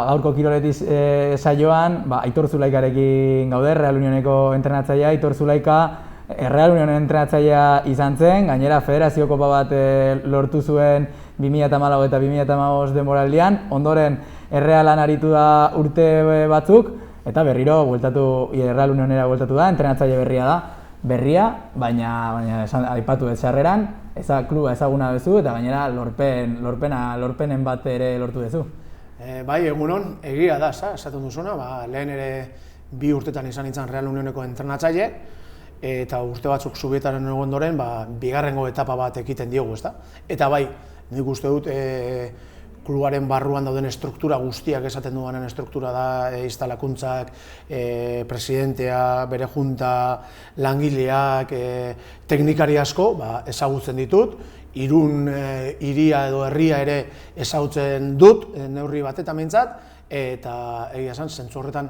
Gaurko Kiroletiz saioan, Aitor Zulaikarekin gaude, Real Unioneko entrenatzailea. Aitor Zulaika Real Unionen entrenatzailea izan zen, gainera Federazio Kopa bat lortu zuen 2014 eta 2015 denboraldian, ondoren Errealan aritu da urte batzuk, eta berriro Real Unionera bueltatu da, entrenatzaile berria da. Berria, baina aipatu ez sarreran, kluba ezaguna duzu eta gainera lorpenen bat ere lortu duzu. Bai, egunon, egia da, esaten duzuna, lehen ere 2 urtetan izan nintzen Real Unioneko entrenatzaile, eta urte batzuk Zubietaren ondoren, bigarrengo etapa bat ekiten diogu, ezta? Eta bai, nik uste dut klubaren barruan dauden estruktura guztiak esaten duanen estruktura da, instalakuntzak, presidentea, bere junta, langileak, teknikari asko, ezagutzen ditut, Irun hiria edo herria ere ezagutzen dut, neurri batetan behintzat, eta egia esan, zentzu horretan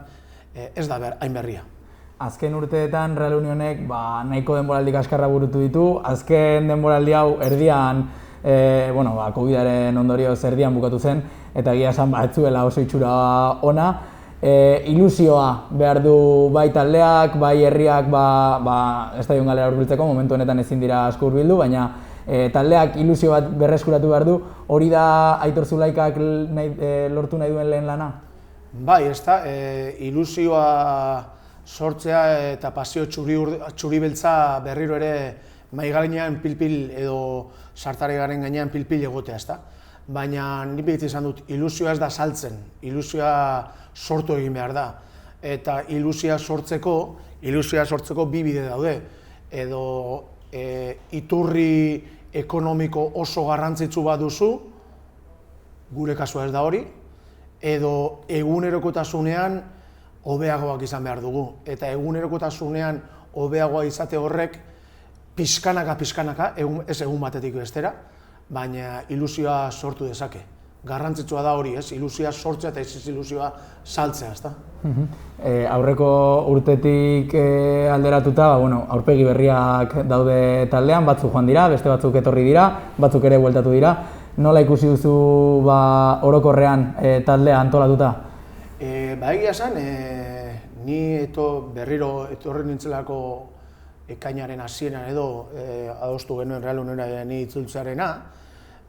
ez da hain berria. Azken urteetan Real Unionek nahiko denboraldi kaskarra burutu ditu, azken denboraldi hau erdian, Covidaren ondorioz erdian bukatu zen, eta egia esan ez zuela oso itxura ona. Ilusioa behar du bai taldeak, bai herriak estadion galera hurbiltzeko, momentu honetan ezin dira asko hurbildu, baina taldeak ilusio bat berreskuratu behar du, hori da Aitor Zulaikak lortu nahi duen lehen lana? Bai, ez da, ilusioa sortzea eta pasio txuri beltza berriro ere mahai gainean pil-pil edo sartare garen gainean pil-pil egotea, ez da. Baina nik begitzen izan dut, ilusioa ez da saltzen, ilusioa sortu egin behar da. Eta ilusioa sortzeko bi bide daude, edo iturri ekonomiko oso garrantzitsu bat duzu, gure kasua ez da hori, edo egunerokotasunean hobeagoak izan behar dugu. Eta egunerokotasunean hobeagoa izate horrek pixkanaka, ez egun batetik bestera, baina ilusioa sortu dezake. Garrantzitsua da hori, ilusioa sortzea eta ez ilusioa saltzea, ezta? Aurreko urtetik alderatuta, aurpegi berriak daude taldean, batzuk joan dira, beste batzuk etorri dira, batzuk ere bueltatu dira. Nola ikusi duzu orokorrean taldea antolatuta? Egia esan, ni berriro etorri nintzelako ekainaren hasieran edo adostu genuen Real Unionera ni itzultzearena,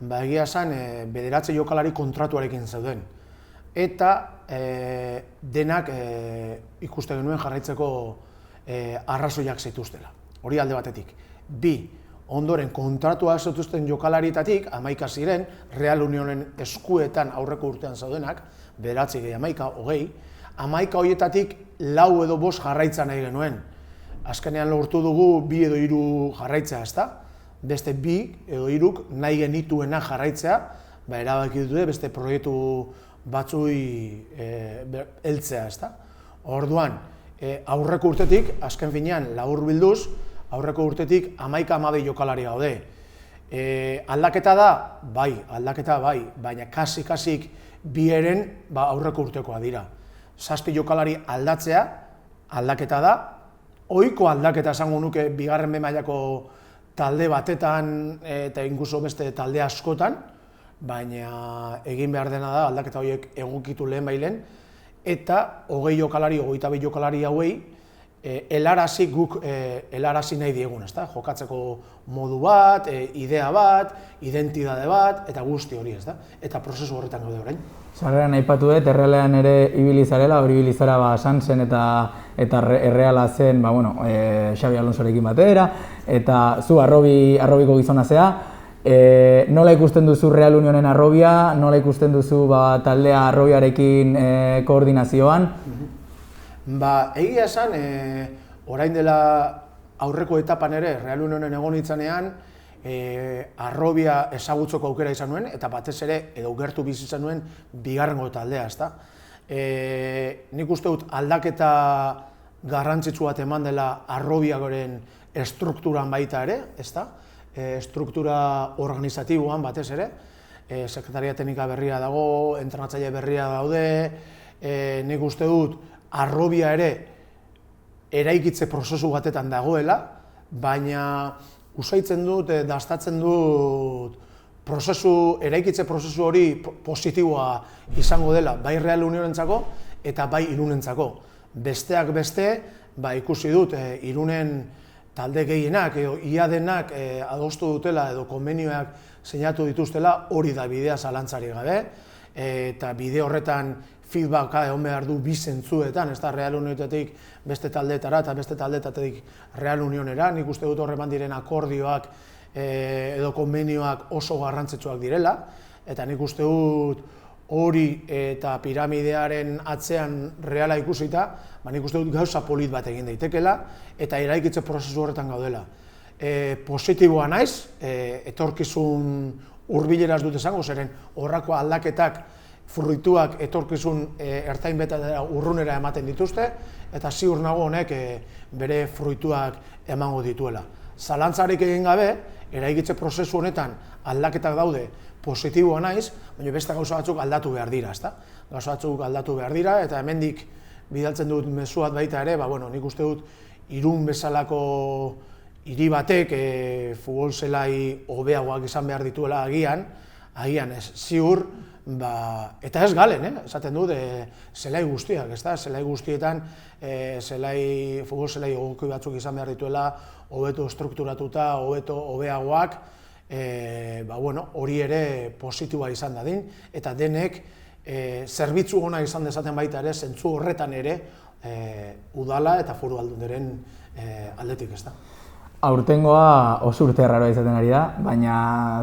egia esan, 9 jokalari kontratuarekin zeuden. Eta denak ikuste genuen jarraitzeko arrazoiak zituztela. Hori alde batetik. 2, ondoren kontratua zituzten jokalarietatik, 11 ziren, Real Unionen eskuetan aurreko urtean zaudenak, 9 gehi 11, 20, 11 horietatik 4 edo 5 jarraitza nahi genuen. Azkenean lortu dugu 2 edo 3 jarraitzea, ezta? Beste 2 edo 3 nahi genituena jarraitzea, erabaki dute beste proiektu batzui heltzea, ezta? Orduan, aurreko urtetik, azken finean, labur bilduz, aurreko urtetik 11-12 jokalari gaude. Aldaketa da? Bai, baina kasik bieren aurreko urtekoa dira. 7 jokalari aldatzea, aldaketa da, ohiko aldaketa esango nuke bigarren B mailako talde batetan eta inkluso beste talde askotan, baina egin behar dena da aldaketa horiek egokitu lehen, eta 20 jokalari, 22 jokalari hauei helarazi nahi diegun, ezta? Jokatzeko modu bat, idea bat, identitate bat, eta guzti hori, ezta? Eta prozesu horretan gaude orain. Sarreran aipatu dut, Errealean ere ibili zarela, hori ibili zara Sansen eta Erreala zen, Xabi Alonsorekin batera, eta zu arrobiko gizona zea. Nola ikusten duzu Real Unionen arrobia, nola ikusten duzu taldea arrobiarekin koordinazioan? Egia esan, orain dela aurreko etapan ere, Real Unionen egon nintzanean, arrobia ezagutzeko aukera izan nuen, eta batez ere, edo gertu bizi izan nuen, bigarrengo taldea, ezta? Nik uste dut aldaketa garrantzitsu bat eman dela arrobiagoren estrukturan baita ere, ezta? Struktura organizatiboan batez ere, sekretaria teknika berria dago, entrenatzaile berria daude, nik uste dut arrobia ere eraikitze prozesu batetan dagoela, baina usaitzen dut, dastatzen dut eraikitze prozesu hori positiboa izango dela, bai Real Unionentzako eta bai Irunentzako. Besteak beste, ikusi dut Irunen talde gehienak edo ia denak adostu dutela edo konbenioak sinatu dituztela, hori da bidea zalantzarik gabe, eta bide horretan feedbacka egon behar du bi zentzuetan, ez da Real Unionetatik beste taldeetara eta beste taldeetatik Real Unionera. Nik uste dut horreman diren akordioak edo konbenioak oso garrantzitsuak direla, eta nik uste dut hori eta piramidearen atzean reala ikusita, nik uste dut gauza polit bat egin daitekela, eta eraikitze prozesu horretan gaudela. Positiboa naiz, etorkizun hurbileraz dut esango, zeren horrako aldaketak fruituak etorkizun ertain beta urrunera ematen dituzte, eta ziur nago honek bere fruituak emango dituela. Zalantzarik egin gabe, eraikitze prozesu honetan aldaketak daude, positiboa naiz, baina beste gauza batzuk aldatu behar dira, ezta? Gauza batzuk aldatu behar dira, eta hemendik bidaltzen dut mezu bat baita ere, nik uste dut Irun bezalako hiri batek futbol zelai hobeagoak izan behar dituela agian ez, ziur, eta ez galen, esaten dut, zelai guztiak, ezta? Zelai guztietan, futbol zelai egoki batzuk izan behar dituela, hobeto strukturatuta, hobeagoak, hori ere positiboa izan dadin, eta denek zerbitzu ona izan dezaten baita ere, zentzu horretan ere, udala eta foru aldunderen aldetik, ezta? Aurtengoa oso urte erraroa izaten ari da, baina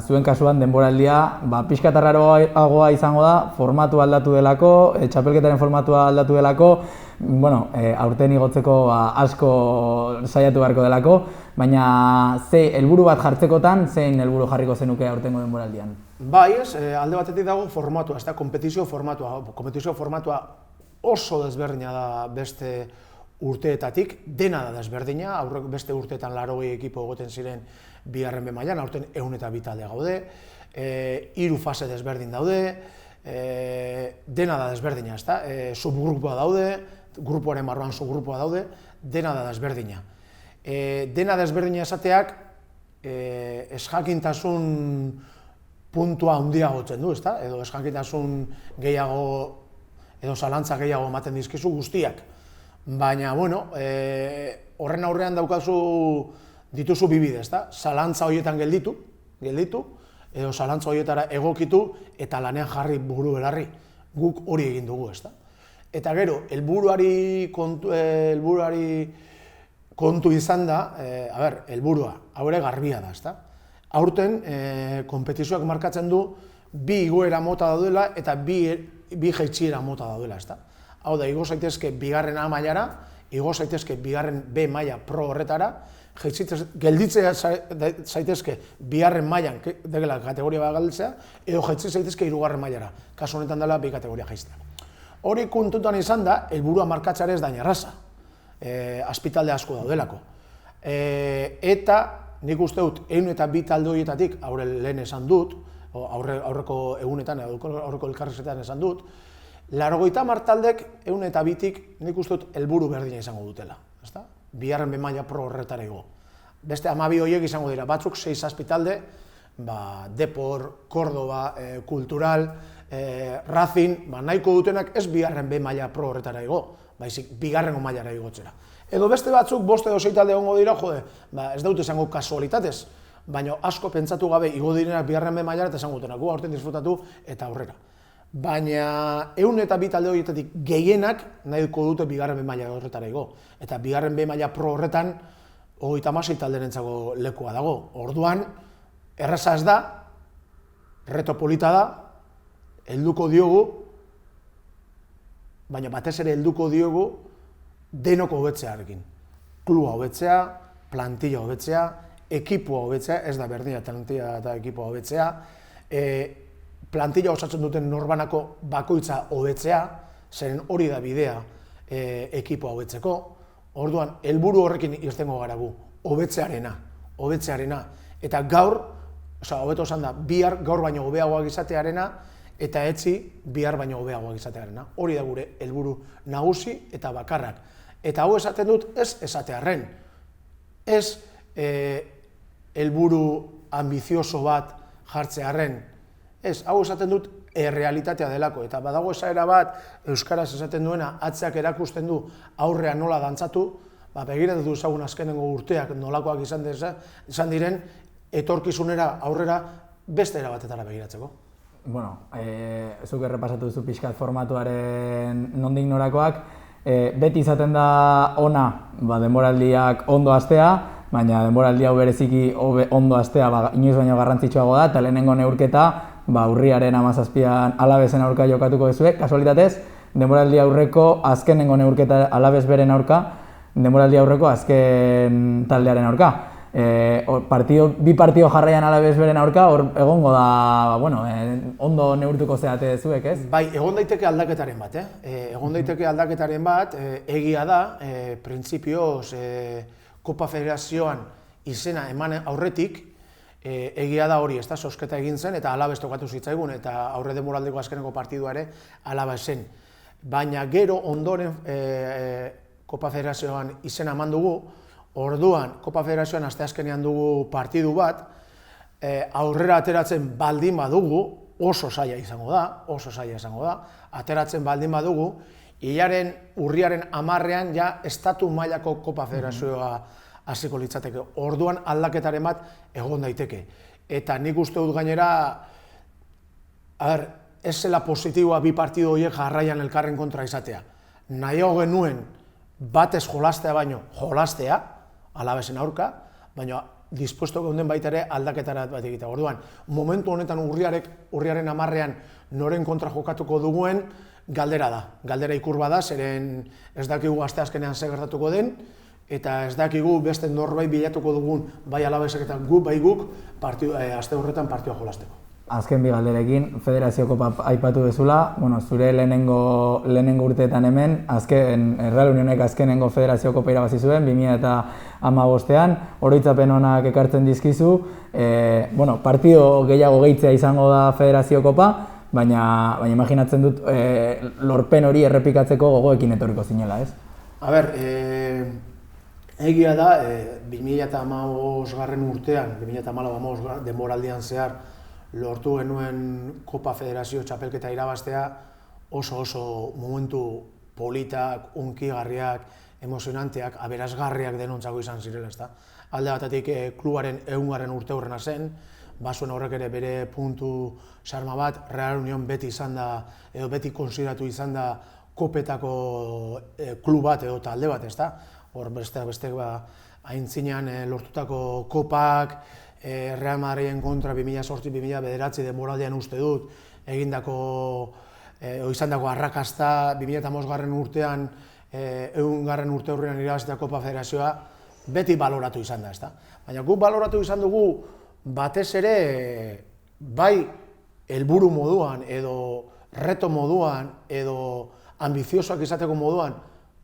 zuen kasuan denboraldia pixka eta erraroagoa izango da, formatu aldatu delako, txapelketaren formatua aldatu delako, aurten igotzeko asko saiatu beharko delako, baina ze helburu bat jartzekotan, zein helburu jarriko zenuke aurtengo denboraldian? Bai, alde batetik dago formatua, ez da, kompetizio formatua oso desberdina da beste urteetatik, dena da desberdina, beste urteetan 80 ekipo egoten ziren bigarren B mailan, aurten 102 talde gaude, 3 fase desberdin daude, dena da desberdina, ezta? Subgrupoa daude, grupoaren barruan subgrupoa daude, dena da desberdina. Dena desberdina esateak ezjakintasun puntua handia gotzen du, ezta? Edo ezjakintasun gehiago, edo zalantza gehiago ematen dizkizu guztiak. Baina, horren aurrean dituzu bi bide, ezta? Zalantza horietan gelditu, edo zalantza horietara egokitu eta lanean jarri buru belarri. Guk hori egin dugu, ezta? Eta gero, helburuari kontu izan da, helburua, hau ere garbia da, ezta? Aurten, konpetizioak markatzen du, bi igoera mota daudela eta bi jaitsiera mota daudela, ezta? Hau da, igo zaitezke bigarren A mailara, igo zaitezke bigarren B maila pro horretara, gelditzea zaitezke bigarren mailan dela kategoria bat galditzea, edo jaitze zaitezke 3. mailara, kasu honetan dela bi kategoria jaistea. Hori kontutan izan da, helburua markatzeare ez da erraza, azpitalde asko daudelako. Eta nik uste dut, 102 talde horietatik, lehen esan dut, aurreko egunetan, aurreko elkarrizketan esan dut, 80 taldek 102tik nik uste dut helburu berdina izango dutela, ezta? Bigarren B maila pro horretara igo. Beste 12 horiek izango dira, batzuk 6-7 talde, Depor, Córdoba, Cultural, Racing, nahiko dutenak ez bigarren B maila pro horretara igo, baizik bigarrengo mailara igotzera. Edo beste batzuk 5 edo 6 talde egongo dira, ez dut esango kasualitatez, baina asko pentsatu gabe igo direnak bigarren B mailara eta esango dutenak, aurten disfrutatu eta aurrera. Baina 102 talde horietatik gehienak nahiko dute bigarren B maila horretara igo. Eta bigarren B maila pro horretan 36 talderentzako lekua dago. Orduan, erraza ez da, reto polita da, helduko diogu, baina batez ere helduko diogu denoko hobetzearekin. Kluba hobetzea, plantilla hobetzea, ekipoa hobetzea, ez da berdina plantilla eta ekipoa hobetzea, plantilla osatzen duten norbanako bakoitza hobetzea, zeren hori da bidea ekipoa hobetzeko. Orduan, helburu horrekin irtengo gara gu, hobetzearena. Eta gaur, hobeto esan da, bihar gaur baino hobeagoak izatearena, eta etzi bihar baino hobeagoak izatearena. Hori da gure helburu nagusi eta bakarrak. Eta hau esaten dut ez esatearren. Ez helburu ambizioso bat jartzearren. Ez, hau esaten dut errealitatea delako, eta badago esaera bat euskaraz esaten duena atzeak erakusten du aurrean nola dantzatu, begiratu ezagun azkenengo urteak nolakoak izan diren etorkizunera aurrera beste era batetara begiratzeko. Bueno, zuk errepasatu duzu pixkat formatuaren nondik norakoak, beti izaten da ona denboraldiak ondo hastea, baina denboraldi hau bereziki ondo hastea inoiz baino garrantzitsuago da, eta lehenengo neurketa urriaren 17an Alavezen aurka jokatuko duzue, kasualitatez, denboraldi aurreko azkenengo neurketa Alaves beren aurka, denboraldi aurreko azken taldearen aurka. Bi partido jarraian Alaves beren aurka, hor egongo da, ondo neurtuko zeate zuek, ez? Bai, egon daiteke aldaketaren bat, egon daiteke aldaketaren bat, egia da, printzipioz, Kopa Federazioan izena eman aurretik, egia da hori, ez da, sosketa egin zen, eta Alaves tokatu zitzaigun, eta aurre denboraldiko azkeneko partidua ere Alavesen. Baina gero ondoren Kopa Federazioan izena eman dugu, orduan Kopa Federazioan asteazkenean dugu partidu bat, aurrera ateratzen baldin badugu, oso zaila izango da, ateratzen baldin badugu, urriaren 10ean ja estatu mailako Kopa Federazioa hasiko litzateke. Orduan aldaketaren bat egon daiteke. Eta nik uste dut gainera, ez zela positiboa bi partidu horiek jarraian elkarren kontra izatea. Nahiago genuen batez jolastea baino jolastea, Alavesen aurka, baina dispuesto geunden baita ere aldaketara bat egitea. Orduan, momentu honetan urriaren 10ean noren kontra jokatuko duguen galdera da. Galdera ikur bada, zeren ez dakigu asteazkenean zer gertatuko den, eta ez dakigu beste norbait bilatuko dugun bai Alavesek eta bai guk aste horretan partidua jolasteko. Azken bi galderekin, Federazio Kopa aipatu dezula, zure lehenengo urteetan hemen, Real Unionek azkenengo Federazio Kopa irabazi zuen, 2015ean, oroitzapen onak ekartzen dizkizu, partido gehiago gehitzea izango da Federazio Kopa, baina imaginatzen dut lorpen hori errepikatzeko gogoekin etorriko zinela, ez? A ber, egia da, 2015 urtean, 2014 denboraldian zehar, lortu genuen Kopa Federazio txapelketa irabaztea oso momentu politak, unkigarriak, emozionanteak, aberasgarriak denontzako izan zirela, ezta. Alde batetik klubaren 100. urte hurrena zen, bazuen horrek ere bere puntu sarma bat, Real Union beti izan da, edo beti konsideratu izan da kopetako klub bat edo talde bat, ezta. Hor beste aintzinean lortutako kopak, Real Madriden kontra 2008-2009 denboraldian uste dut, izandako arrakasta, 2005 urtean, 100. urte hurrean irabazita Kopa Federazioa, beti baloratu izan da, ezta. Baina guk baloratu izan dugu batez ere, bai helburu moduan, edo reto moduan, edo ambiziosoak izateko moduan,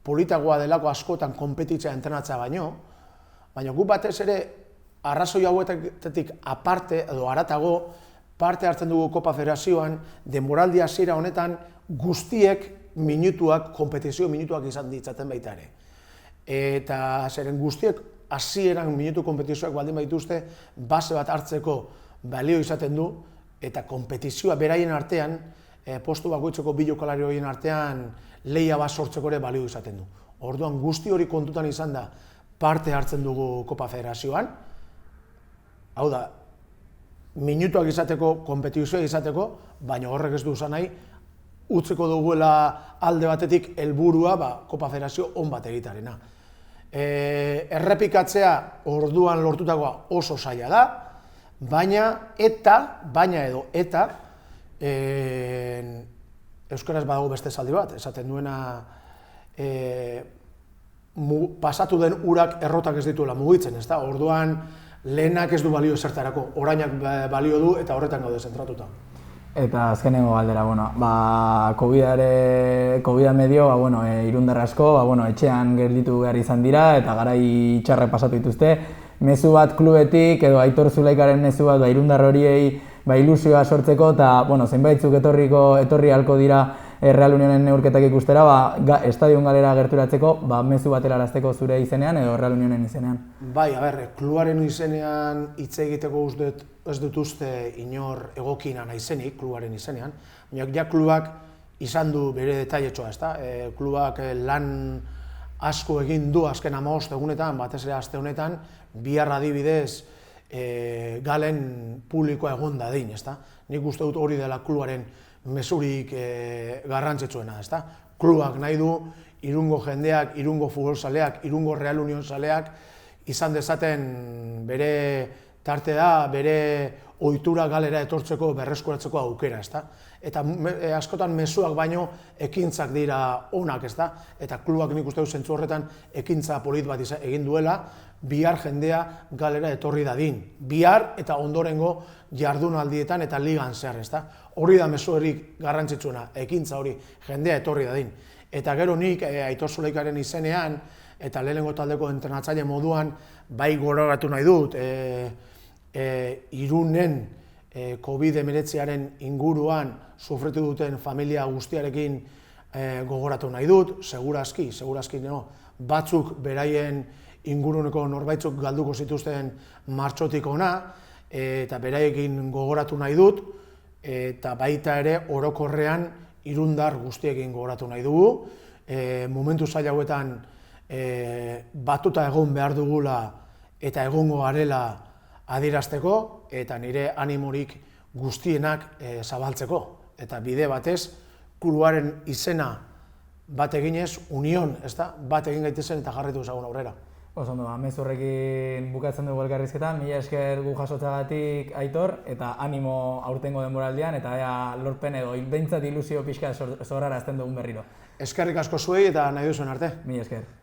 politagoa delako askotan konpetitzea entrenatzea baino, baina guk batez ere, arrazoi hauetatik aparte edo haratago parte hartzen dugu Kopa Federazioan, denboraldi hasiera honetan guztiek minutuak, konpetizio minutuak izan ditzaten baita ere. Eta zeren guztiek hasieran minutu konpetizioak baldin baituzte, base bat hartzeko balio izaten du, eta konpetizioa beraien artean, postu bakoitzeko bi jokalari horien artean, lehia bat sortzeko ere balio izaten du. Orduan guzti hori kontutan izan da parte hartzen dugu Kopa Federazioan, hau da, minutuak izateko, konpetizioa izateko, baina horrek ez du izan nahi, utziko duguela alde batetik helburua Kopa Federazio on bat egitarena. Errepikatzea orduan lortutakoa oso zaila da, baina euskaraz badago beste esaldi bat, esaten duena pasatu den urak errotak ez dituela mugitzen, ezta? Orduan lehenak ez du balio zertarako, orainak balio du eta horretan gaude zentratuta. Eta azkenengo galdera, COVID-a medio, irundar asko, etxean gelditu behar izan dira eta garai txarrak pasatu dituzte. Mezu bat klubetik edo Aitor Zulaikaren mezu bat irundar horiei ilusioa sortzeko eta zenbaitzuk etorri ahalko dira Real Unionen neurketak ikustera, estadion galera gerturatzeko, mezu bat helarazteko zure izenean edo Real Unionen izenean. Bai, klubaren izenean hitz egiteko ez dut uste inor egokina naizenik klubaren izenean, baina ja klubak izan du bere detailetxoa, ezta? Klubak lan asko egin du azken 15 egunetan, batez ere aste honetan, bihar adibidez galen publikoa egon dadin, ezta? Nik uste dut hori dela klubaren mezurik garrantzitsuena, ezta? Klubak nahi du Irungo jendeak, Irungo futbolzaleak, Irungo Real Union zaleak izan dezaten bere tartea, bere ohitura galera etortzeko, berreskuratzeko aukera, ezta? Eta askotan mezuak baino ekintzak dira onak, ezta? Eta klubak nik uste dut zentzu horretan ekintza polit bat egin duela, bihar jendea galera etorri dadin. Bihar eta ondorengo jardunaldietan eta ligan zehar, ezta? Hori da mezuerik garrantzitsuena, ekintza hori, jendea etorri dadin. Eta gero nik Aitor Zulaikaren izenean eta lehenengo taldeko entrenatzaile moduan bai gogoratu nahi dut, Irunen COVID-19aren inguruan sufritu duten familia guztiarekin gogoratu nahi dut, segurazki batzuk beraien inguruneko norbaitzuk galduko zituzten martxotik ona, eta beraiekin gogoratu nahi dut, eta baita ere orokorrean irundar guztiekin gogoratu nahi dugu. Momentu zaila hauetan batuta egon behar dugula eta egongo garela adierazteko, eta nire animorik guztienak zabaltzeko. Eta bide batez, klubaren izena bat eginez, union, bat egin gaitezen eta jarraitu ezagun aurrera. Oso ondo, mezu bukatzen dugu elkarrizketan, mila esker gu jasotzagatik Aitor, eta animo aurtengo denboraldian, eta lorpen edo behintzat ilusio pixka zorrarazten dugun berriro. Eskerrik asko zuei eta nahi duzuen arte. Mila esker.